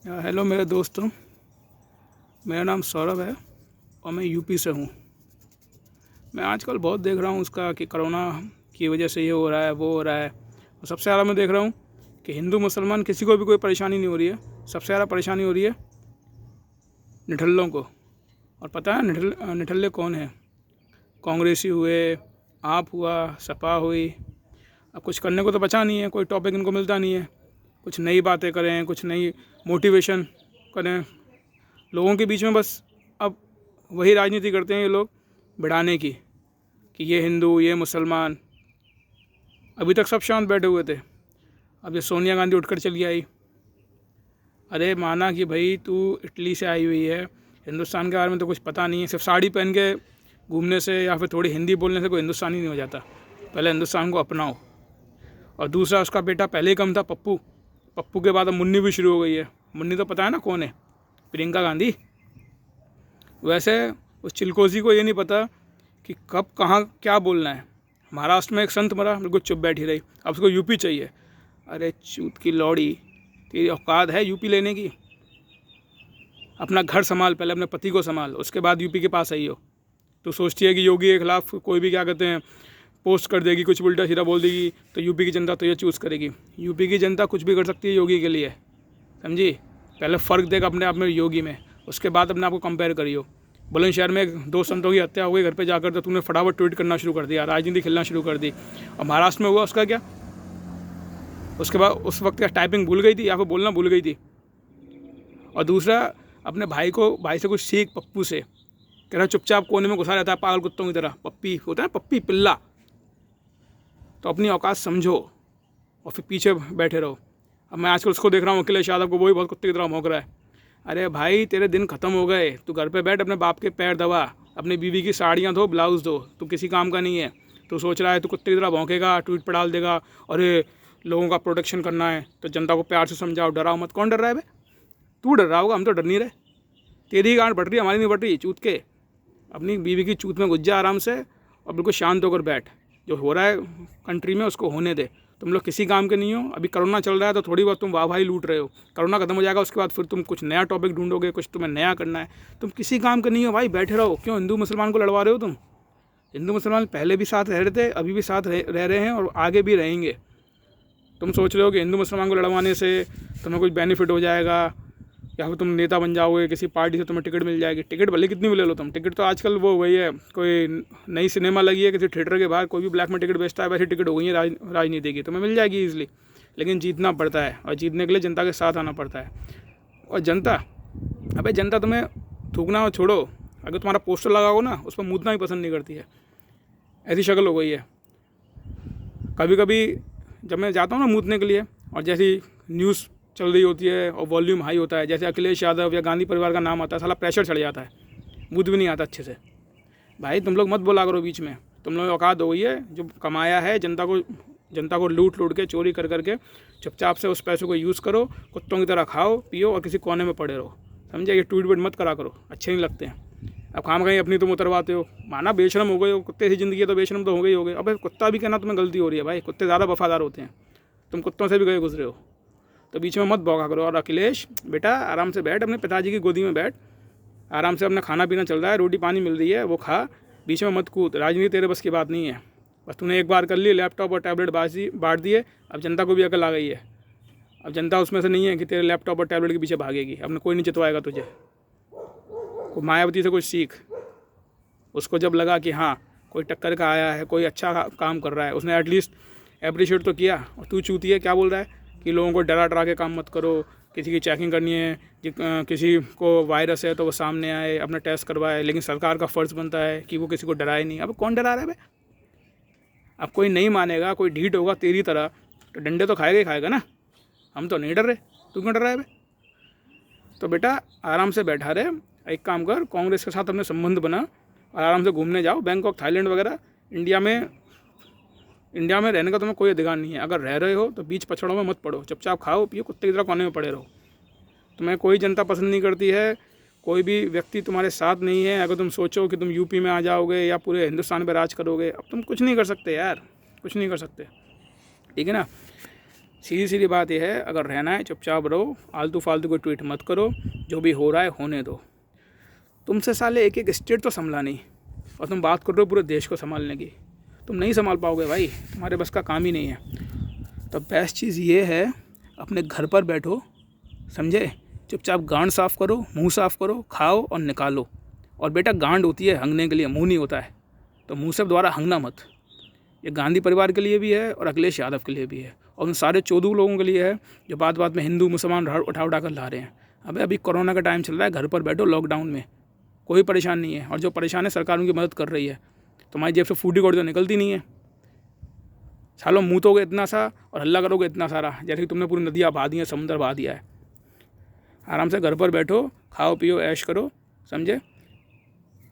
Hello मेरे दोस्तों, मेरा नाम सौरभ है और मैं यूपी से हूँ। मैं आजकल बहुत देख रहा हूँ उसका कि कोरोना की वजह से ये हो रहा है, वो हो रहा है। और सबसे ज़्यादा मैं देख रहा हूँ कि हिंदू मुसलमान किसी को भी कोई परेशानी नहीं हो रही है। सबसे ज़्यादा परेशानी हो रही है निठल्लों को। और पता है निठल्ले कौन है? कांग्रेसी हुए, आप हुआ, सपा हुई। अब कुछ करने को तो बचा नहीं है, कोई टॉपिक इनको मिलता नहीं है। कुछ नई बातें करें, कुछ नई मोटिवेशन करें लोगों के बीच में। बस अब वही राजनीति करते हैं ये लोग बढ़ाने की, कि ये हिंदू, ये मुसलमान। अभी तक सब शांत बैठे हुए थे, अब ये सोनिया गांधी उठकर चली आई। अरे माना कि भाई तू इटली से आई हुई है, हिंदुस्तान के बारे में तो कुछ पता नहीं है। सिर्फ साड़ी पहन के घूमने से या फिर थोड़ी हिंदी बोलने से कोई हिंदुस्तानी नहीं हो जाता। पहले हिंदुस्तान को अपनाओ। और दूसरा, उसका बेटा पहले ही कम था, पप्पू। पप्पू के बाद अब मुन्नी भी शुरू हो गई है। मुन्नी तो पता है ना कौन है? प्रियंका गांधी। वैसे उस चिलकोजी को ये नहीं पता कि कब कहाँ क्या बोलना है। महाराष्ट्र में एक संत मरा, बिल्कुल चुप बैठी रही। अब उसको यूपी चाहिए। अरे चूत की लौड़ी, तेरी औकात है यूपी लेने की? अपना घर संभाल, पहले अपने पति को संभाल, उसके बाद यूपी के पास आई हो। तो सोचती है कि योगी के खिलाफ कोई भी क्या कहते हैं पोस्ट कर देगी, कुछ उल्टा सीधा बोल देगी तो यूपी की जनता तो ये चूज़ करेगी। यूपी की जनता कुछ भी कर सकती है योगी के लिए, समझी? पहले फ़र्क देगा अपने आप में योगी में, उसके बाद अपने आप को कंपेयर करियो। बुलंदशहर में 2 संतों की हत्या हो गई घर पे जाकर, तो तूने फटाफट ट्वीट करना शुरू कर दिया, राजनीति खेलना शुरू कर दी। और महाराष्ट्र में हुआ उसका क्या? उसके बाद उस वक्त क्या टाइपिंग भूल गई थी या फिर बोलना भूल गई थी? और दूसरा, अपने भाई से कुछ सीख, पप्पू से। कह रहा चुपचाप कोने में घुसा रहता है पागल कुत्तों की तरह। पप्पी होता है, पप्पी पिल्ला। तो अपनी औकात समझो और फिर पीछे बैठे रहो। अब मैं आजकल उसको देख रहा हूँ, अखिलेश यादव को, वो भी बहुत कुत्ते की तरह भौंक रहा है। अरे भाई तेरे दिन ख़त्म हो गए, तू घर पे बैठ, अपने बाप के पैर दबा, अपनी बीवी की साड़ियाँ धो, ब्लाउज़ धो। तू किसी काम का नहीं है। तू सोच रहा है तू कुत्ते की तरह भौंकेगा, ट्वीट पर डाल देगा, अरे लोगों का प्रोटेक्शन करना है तो जनता को प्यार से समझाओ, डराओ मत। कौन डर रहा है बे? तू डर रहा होगा, हम तो डर नहीं रहे। तेरी गांठ बढ़ रही है, हमारी नहीं बढ़ रही। चूत के अपनी बीवी की चूत में घुस जा आराम से और बिल्कुल शांत होकर बैठ। जो हो रहा है कंट्री में उसको होने दे। तुम लोग किसी काम के नहीं हो। अभी कोरोना चल रहा है तो थोड़ी बहुत तुम वाह भाई लूट रहे हो। कोरोना खत्म हो जाएगा, उसके बाद फिर तुम कुछ नया टॉपिक ढूंढोगे, कुछ तुम्हें नया करना है। तुम किसी काम के नहीं हो भाई, बैठे रहो। क्यों हिंदू मुसलमान को लड़वा रहे हो तुम? हिंदू मुसलमान पहले भी साथ रह रहे थे, अभी भी साथ रह रहे हैं और आगे भी रहेंगे। तुम सोच रहे हो कि हिंदू मुसलमान को लड़वाने से तुम्हें कुछ बेनिफिट हो जाएगा या फिर तुम नेता बन जाओगे, किसी पार्टी से तुम्हें टिकट मिल जाएगी। टिकट भले कितनी भी ले लो तुम, टिकट तो आजकल वो वही है, कोई नई सिनेमा लगी है किसी थिएटर के बाहर, कोई भी ब्लैक में टिकट बेचता है, वैसी टिकट हो गई है राजनीति की। तुम्हें मिल जाएगी ईजिली, लेकिन जीतना पड़ता है और जीतने के लिए जनता के साथ आना पड़ता है। और जनता, अबे जनता तुम्हें थूकना छोड़ो, अगर तुम्हारा पोस्टर लगा हो ना, उस पर मूतना ही पसंद नहीं करती है। ऐसी शक्ल हो गई है। कभी कभी जब मैं जाता हूँ ना मूतने के लिए, और जैसी न्यूज़ चल रही होती है और वॉल्यूम हाई होता है, जैसे अखिलेश यादव या गांधी परिवार का नाम आता है, साला प्रेशर चढ़ जाता है, मूत भी नहीं आता अच्छे से। भाई तुम लोग मत बोला करो बीच में। तुम लोग औकात हो गई है, जो कमाया है जनता को लूट के चोरी कर करके, चुपचाप से उस पैसे को यूज़ करो, कुत्तों की तरह खाओ पियो और किसी कोने में पड़े रहो, समझे? ये ट्वीट मत करा करो, अच्छे नहीं लगते हैं। अब काम कहीं अपनी तुम उतरवाते हो, माना बेशरम हो गए हो, कुत्ते की ज़िंदगी है तो बेशरम तो हो गई हो गए। अब कुत्ता भी कहना तुम्हें गलती हो रही है भाई, कुत्ते ज़्यादा वफादार होते हैं, तुम कुत्तों से भी गए गुजरे हो, तो बीच में मत भौंका करो। और अखिलेश बेटा आराम से बैठ, अपने पिताजी की गोदी में बैठ, आराम से अपना खाना पीना चल रहा है, रोटी पानी मिल रही है वो खा, बीच में मत कूद। राजनीति तेरे बस की बात नहीं है। बस तूने एक बार कर ली, लैपटॉप और टैबलेट बांट दिए, अब जनता को भी अकल आ गई है। अब जनता उसमें से नहीं है कि तेरे लैपटॉप और टैबलेट के पीछे भागेगी। अब कोई नहीं जितवाएगा तुझे। मायावती से कुछ सीख। उसको जब लगा कि हाँ कोई टक्कर का आया है, कोई अच्छा काम कर रहा है, उसने एटलीस्ट अप्रिशिएट तो किया। और तू चूती है, क्या बोल रहा है कि लोगों को डरा के काम मत करो, किसी की चेकिंग करनी है, किसी को वायरस है तो वो सामने आए, अपना टेस्ट करवाए। लेकिन सरकार का फ़र्ज़ बनता है कि वो किसी को डराए नहीं। अब कौन डरा रहा है भाई? अब कोई नहीं मानेगा, कोई ढीठ होगा तेरी तरह, तो डंडे तो खाएगा ही खाएगा ना। हम तो नहीं डर रहे, तू क्यों डर रहा है भाई? तो बेटा आराम से बैठा रहे, एक काम कर, कांग्रेस के साथ अपने संबंध बना और आराम से घूमने जाओ, बैंकॉक, थाईलैंड वगैरह। इंडिया में रहने का तुम्हें कोई अधिकार नहीं है। अगर रह रहे हो तो बीच पछड़ों में मत पड़ो, चुपचाप खाओ पियो, कुत्ते की तरह कोने में पड़े रहो। तुम्हें कोई जनता पसंद नहीं करती है, कोई भी व्यक्ति तुम्हारे साथ नहीं है। अगर तुम सोचो कि तुम यूपी में आ जाओगे या पूरे हिंदुस्तान पर राज करोगे, अब तुम कुछ नहीं कर सकते यार, कुछ नहीं कर सकते, ठीक है ना? सीधी सीधी बात यह है, अगर रहना है चुपचाप रहो, आलतू फालतू को ट्वीट मत करो, जो भी हो रहा है होने दो। तुमसे साले एक एक स्टेट तो संभला नहीं और तुम बात कर रहे हो पूरे देश को संभालने की। तुम नहीं संभाल पाओगे भाई, तुम्हारे बस का काम ही नहीं है। तो बेस्ट चीज़ ये है, अपने घर पर बैठो, समझे, चुपचाप गांड साफ़ करो, मुंह साफ़ करो, खाओ और निकालो। और बेटा गांड होती है हंगने के लिए, मुंह नहीं होता है, तो मुंह से दोबारा हंगना मत। ये गांधी परिवार के लिए भी है और अखिलेश यादव के लिए भी है और उन सारे चोदू लोगों के लिए है जो बात बात में हिंदू मुसलमान उठा उठा कर ला रहे हैं। अबे अभी कोरोना का टाइम चल रहा है, घर पर बैठो लॉकडाउन में, कोई परेशान नहीं है, और जो परेशान है सरकार उनकी मदद कर रही है। तुम्हारी जेब से फूटी कौड़ी तो निकलती नहीं है। सालों मूतोगे इतना सा और हल्ला करोगे इतना सारा, जैसे कि तुमने पूरी नदियाँ बहा दी हैं, समुद्र बहा दिया है। आराम से घर पर बैठो, खाओ पियो ऐश करो, समझे।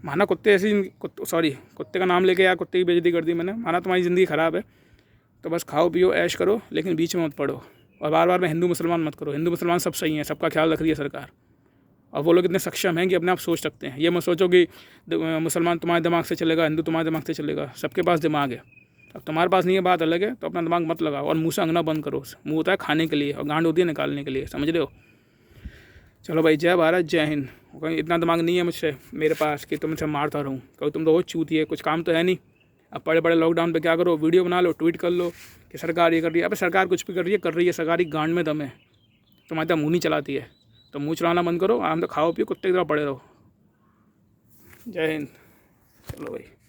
माना कुत्ते कुत्ते का नाम लेके यार कुत्ते की बेइज्जती कर दी मैंने, माना तुम्हारी ज़िंदगी ख़राब है, तो बस खाओ पियो ऐश करो, लेकिन बीच में मत पड़ो। और बार बार में हिंदू मुसलमान मत करो, हिंदू मुसलमान सब सही हैं, सबका ख्याल रख रही है सरकार, और वो लोग इतने सक्षम हैं कि अपने आप सोच सकते हैं। ये मत सोचो कि मुसलमान तुम्हारे दिमाग से चलेगा, हिंदू तुम्हारे दिमाग से चलेगा, सबके पास दिमाग है। अब तुम्हारे पास नहीं है, बात अलग है, तो अपना दिमाग मत लगाओ और मुँह से अंगना बंद करो। मुँह होता है खाने के लिए और गांड होती है निकालने के लिए, समझ रहे हो। चलो भाई, जय भारत, जय हिंद। कहीं इतना दिमाग नहीं है मुझसे मेरे पास कि तुमसे मारता रहूँ, क्योंकि तुम तो बहुत चूती है, कुछ काम तो है नहीं। अब बड़े बड़े लॉकडाउन पे क्या करो, वीडियो बना लो, ट्वीट कर लो कि सरकार ये कर रही है। अब सरकार कुछ भी कर रही है, सरकारी गांड में दम है, तुम्हारी तरह मुँह नहीं चलाती है। तो मुँह चलाना बंद करो, आराम से खाओ पियो, कुत्ते की तरह पड़े रहो। जय हिंद। चलो भाई।